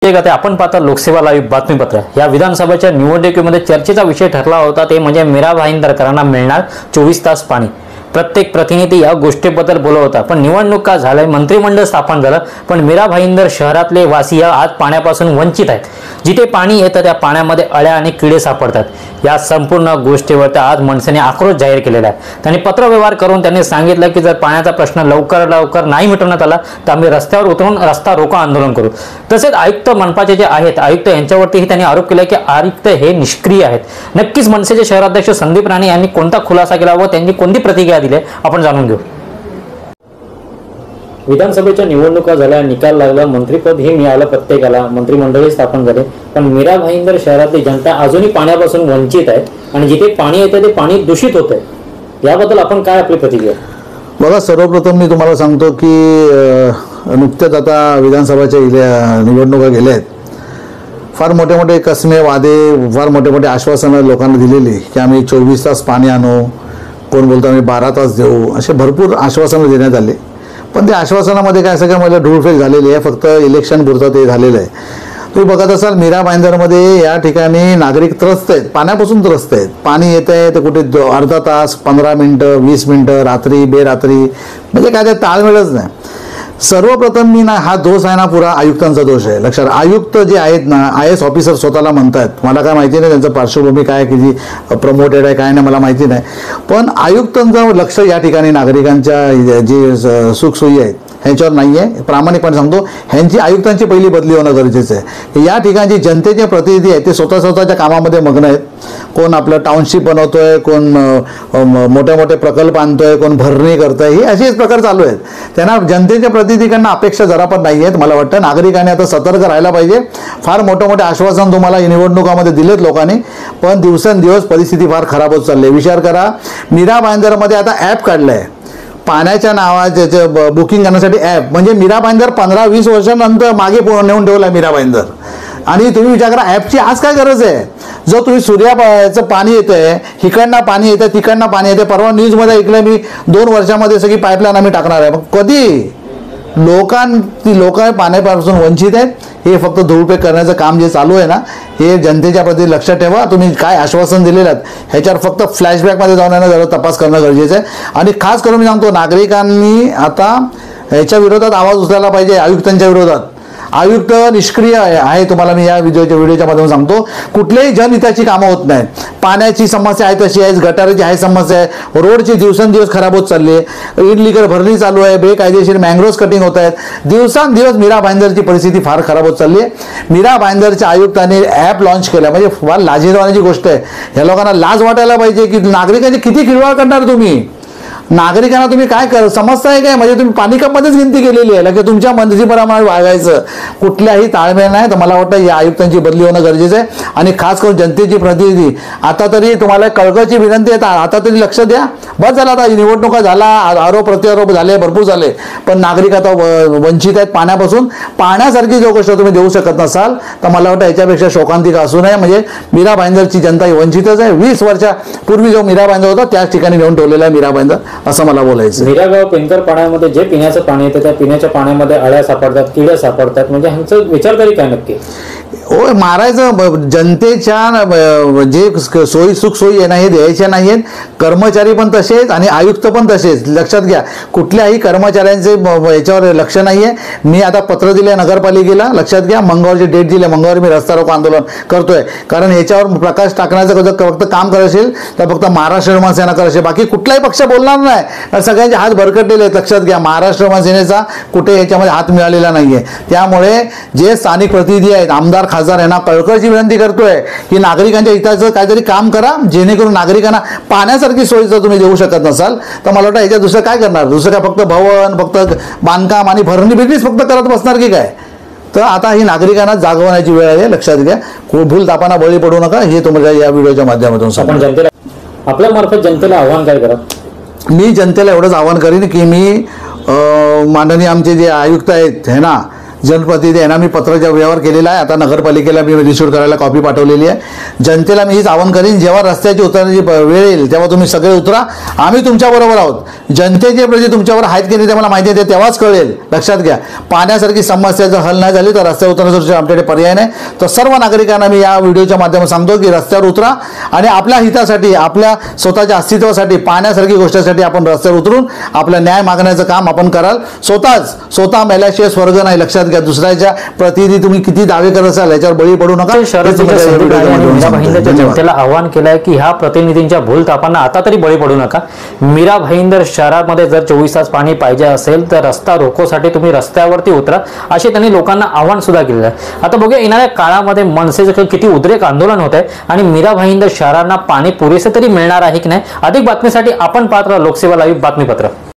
आता आपण पाहता लोकसेवा लाईव्ह बातमीपत्र। या विधानसभेच्या निवडणुकीमध्ये चर्चेचा विषय ठरला होता ते म्हणजे मीरा भाईंदरकरांना मिळणार 24 तास पाणी। प्रत्येक प्रतिनिधी या गोष्टीबद्दल बोलत होता, पण निवडणूक का झाले, मंत्रिमंडळ स्थापन झालं, पण मीरा भाईंदर शहरातले वासी आज पाण्यापासून वंचित आहेत। जिथे पाणी येतं त्या पाण्यामध्ये अळ्या आणि किडे सापडतात। या संपूर्ण गोष्टीवर आज मनसेने आक्रोश जाहीर केलेला आहे। त्यांनी पत्रव्यवहार करून त्यांनी सांगितलं की जर पाण्याचा प्रश्न लवकर नाही मिटवण्यात आला तर आम्ही रस्त्यावर उतरून रस्ता रोको आंदोलन करू। तसेच आयुक्त मनपाचे जे आहेत आयुक्त यांच्यावरतीही त्यांनी आरोप केला की आयुक्त हे निष्क्रिय आहेत। नक्कीच मनसेचे शहराध्यक्ष संदीप राणे यांनी कोणता खुलासा केला व त्यांनी कोणती प्रतिक्रिया दिली आपण जाणून घेऊ। विधानसभेच्या निवडणुका झाल्या, निकाल लागला, मंत्रिपद हे मिळालं प्रत्येकाला, मंत्रिमंडळ स्थापन झाले, पण मीरा भाईंदर शहरातली जनता अजूनही पाण्यापासून वंचित आहे आणि जिथे पाणी येतं ते पाणी दूषित होतंय। याबद्दल आपण काय आपली प्रतिक्रिया? बघा, सर्वप्रथम मी तुम्हाला सांगतो की नुकत्याच आता विधानसभेच्या निवडणुका गेल्या आहेत। फार मोठे मोठे कसमे वादे, फार मोठे मोठे आश्वासनं लोकांना दिलेली की आम्ही 24 तास पाणी आणू, कोण बोलतो आम्ही 12 तास देऊ, असे भरपूर आश्वासनं देण्यात आले। पण त्या आश्वासनामध्ये काय सगळं मला धूळफेक झालेली आहे, फक्त इलेक्शन पुरतं ते झालेलं आहे। तुम्ही बघत असाल मीरा भाईंदरमध्ये या ठिकाणी नागरिक त्रस्त आहेत, पाण्यापासून त्रस्त आहेत। पाणी येत आहे तर कुठे अर्धा तास, 15 मिनटं, 20 मिनटं, रात्री बेरात्री, म्हणजे काय ते ताळमेळच नाही। सर्वप्रथम मी ना हा दोष आहे ना पुरा आयुक्तांचा दोष आहे। लक्षात, आयुक्त जे आहेत ना, IAS ऑफिसर स्वतःला म्हणतात, मला काय माहिती नाही त्यांचं पार्श्वभूमी काय, किती प्रमोटेड आहे काय नाही मला माहिती नाही, पण आयुक्तांचं लक्ष या ठिकाणी नागरिकांच्या जे सुखसोयी आहेत ह्यांच्यावर नाही आहे। प्रामाणिकपणे सांगतो, ह्यांची आयुक्तांची पहिली बदली होणं गरजेचं आहे। या ठिकाणचे जनतेचे प्रतिनिधी आहेत ते स्वतःच्या कामामध्ये मग्न आहेत। कोण आपलं टाउनशिप बनवतोय, कोण मोठे मोठे प्रकल्प आणतोय, कोण भरणी करतोय, हे असेच प्रकार चालू आहेत। त्यांना जनतेच्या प्रतिनिधींना अपेक्षा जरा पण नाही आहेत। मला वाटतं नागरिकांनी आता सतर्क राहायला पाहिजे। फार मोठे मोठे आश्वासन तुम्हाला या निवडणुकामध्ये दिलेत लोकांनी, पण दिवसेंदिवस परिस्थिती फार खराब होत चालली आहे। विचार करा, मीरा भाईंदरमध्ये आता ॲप काढलंय पाण्याच्या नावाचे बुकिंग करण्यासाठी ॲप, म्हणजे मीरा भाईंदर 15-20 वर्षांनंतर मागे नेऊन ठेवला मीरा भाईंदर। आणि तुम्ही विचार करा, ॲपची आज काय गरज आहे? जो तुम्ही सूर्याचं पाणी येतंय, इकडनं पाणी येतं, तिकडनं पाणी येतं। परवा न्यूजमध्ये ऐकलं मी 2 वर्षामध्ये सगळी पाईपलाईन आम्ही टाकणार आहे। मग कधी लोक पाण्यापासून वंचित आहेत। हे फक्त धूळफेक करण्याचं काम जे चालू आहे ना, हे जनतेच्या प्रती लक्षात ठेवा। तुम्ही काय आश्वासन दिलेलं आहेत ह्याच्यावर फक्त फ्लॅशबॅकमध्ये जाऊन जरा तपास करणं गरजेचं आहे। आणि खास करून मी सांगतो, नागरिकांनी आता ह्याच्या विरोधात आवाज उचलायला पाहिजे, आयुक्तांच्या विरोधात। आयुक्त निष्क्रिय आहे, तुम्हाला मी या व्हिडिओच्या माध्यमातून सांगतो। कुठल्याही जनहिताची कामं होत नाहीत। पाण्याची समस्या आहे तशी आहे, गटाराची आहे समस्या आहे, रोडची दिवसेंदिवस खराब होत चालली आहे, इनलिगल भरणी चालू आहे, बेकायदेशीर मँग्रोव्स कटिंग होत आहेत। दिवसांदिवस मीरा भाईंदरची परिस्थिती फार खराब होत चालली आहे। मीरा भाईंदरच्या आयुक्तांनी ॲप लॉन्च केला, म्हणजे फार लाजिरवाण्याची गोष्ट आहे। ह्या लोकांना लाज वाटायला पाहिजे की नागरिकांची किती खिळवाळ करणार तुम्ही। नागरिकांना तुम्ही काय समजता आहे काय? म्हणजे तुम्ही पाणी कपमध्येच गिनती केलेली आहे, की तुमच्या मर्जीप्रमाणे वागायचं। कुठल्याही ताळमेळ नाही। तर मला वाटतं या आयुक्तांची बदली होणं गरजेचं आहे। आणि खास करून जनतेची प्रतिनिधी, आता तरी तुम्हाला कळकळीची विनंती आहे, आता तरी लक्ष द्या। बस झाला, आता निवडणुका झाला, आरोप प्रत्यारोप झाले, भरपूर झाले, पण नागरिक आता वंचित आहेत पाण्यापासून। पाण्यासारखी जो गोष्ट तुम्ही देऊ शकत नसाल तर मला वाटतं याच्यापेक्षा शोकांतिका असू नये। म्हणजे मीरा भाईंदरची जनता ही वंचितच आहे। 20 वर्षापूर्वी जो मीरा भाईंदर होता त्याच ठिकाणी नेऊन ठेवलेला आहे मीरा भाईंदर, असं मला बोलायचं। मीरागाव पेनकर पाण्यामध्ये जे पिण्याचं पाणी येतं त्या पिण्याच्या पाण्यामध्ये अळ्या सापडतात, किडे सापडतात, म्हणजे ह्यांचं विचारधारी काय नक्की? हो, मारायचं। जनतेच्या जे सोयी सुखसोयी आहे ना, हे द्यायच्या नाही आहेत। कर्मचारी पण तसेच आणि आयुक्त पण तसेच, लक्षात घ्या। कुठल्याही कर्मचाऱ्यांचे याच्यावर लक्ष नाही आहे। मी आता पत्र दिले नगरपालिकेला, लक्षात घ्या। मंगळवारची डेट दिली, मंगळवारी मी रस्ता रोको आंदोलन करतोय। कारण याच्यावर प्रकाश टाकण्याचं फक्त काम करत असेल तर फक्त महाराष्ट्र विमान सेना करत असेल, बाकी कुठलाही पक्ष बोलणार नाही। सगळ्यांचे हात भरकटलेले आहेत, लक्षात घ्या। महाराष्ट्र विमान सेनेचा कुठे याच्यामध्ये हात मिळालेला नाहीये। त्यामुळे जे स्थानिक प्रतिनिधी आहेत, आमदार खासदार यांना कळकळीची विनंती करतोय की नागरिकांच्या हिताचं काहीतरी काम करा, जेणेकरून नागरिकांना पाण्यासारखी सोय जर तुम्ही देऊ शकत नसाल तर मला वाटतं याच्या दुसरं काय करणार? दुसरं काय फक्त भवन, फक्त बांधकाम आणि भरणी बिरणीच फक्त करत बसणार की काय? तर आता ही नागरिकांना जागवण्याची वेळ आहे, लक्षात घ्या। भूल तापांना बळी पडू नका, हे तुम्हाला या व्हिडिओच्या माध्यमातून सांगतो। आपल्या मार्फत जनतेला आव्हान काय करा? मी जनतेला एवढंच आव्हान करीन की मी माननीय आमचे जे आयुक्त आहेत है ना, जनप्रतिनिधी यांना मी पत्राचा व्यवहार केलेला आहे. आता नगरपालिकेला मी रिस्यूड करायला कॉपी पाठवलेली आहे. जनतेला मी हीच आवाहन करीन, जेव्हा रस्त्याची उतरण्याची वेळ येईल तेव्हा तुम्ही सगळे उतरा. आम्ही तुमच्याबरोबर आहोत. जनतेचे प्रति तुमच्यावर आहेत की नाही ते मला माहिती आहे, तेव्हाच कळेल. लक्षात घ्या, पाण्यासारखी समस्या जर हल नाही झाली तर रस्त्यावर उतरण्यासाठी आमच्याकडे पर्याय नाही. तर सर्व नागरिकांना मी या व्हिडिओच्या माध्यमातून सांगतो की रस्त्यावर उतरा आणि आपल्या हितासाठी, आपल्या स्वतःच्या अस्तित्वासाठी, पाण्यासारखी गोष्टीसाठी आपण रस्त्यावर उतरून आपला न्याय मागण्याचं काम आपण कराल. स्वतः मेल्याशिवाय स्वर्ग नाही. लक्षात घ्या, दुसऱ्याच्या प्रतिनिधी तुम्ही किती दावे करत असाल याच्यावर बळी पडू नका. मीरा भाईंदरच्या जनतेला आवाहन केलं आहे की ह्या प्रतिनिधींच्या भूलथापांना आता तरी बळी पडू नका. मीरा भाईंदर शहरामध्ये जर 24 तास पाणी पाहिजे असेल तर रस्ता रोकोसाठी तुम्ही रस्त्यावरती उतरा, असे त्यांनी लोकांना आवाहन सुद्धा केलेलं आहे. आता बघूया येणाऱ्या काळामध्ये मनसेचं किती उद्रेक आंदोलन होत आहे आणि मीरा भाईंदर शहरांना पाणी पुरेसे तरी मिळणार आहे की नाही. अधिक बातमीसाठी आपण पाहत राहा लोकसेवा लाईव्ह बातमीपत्र.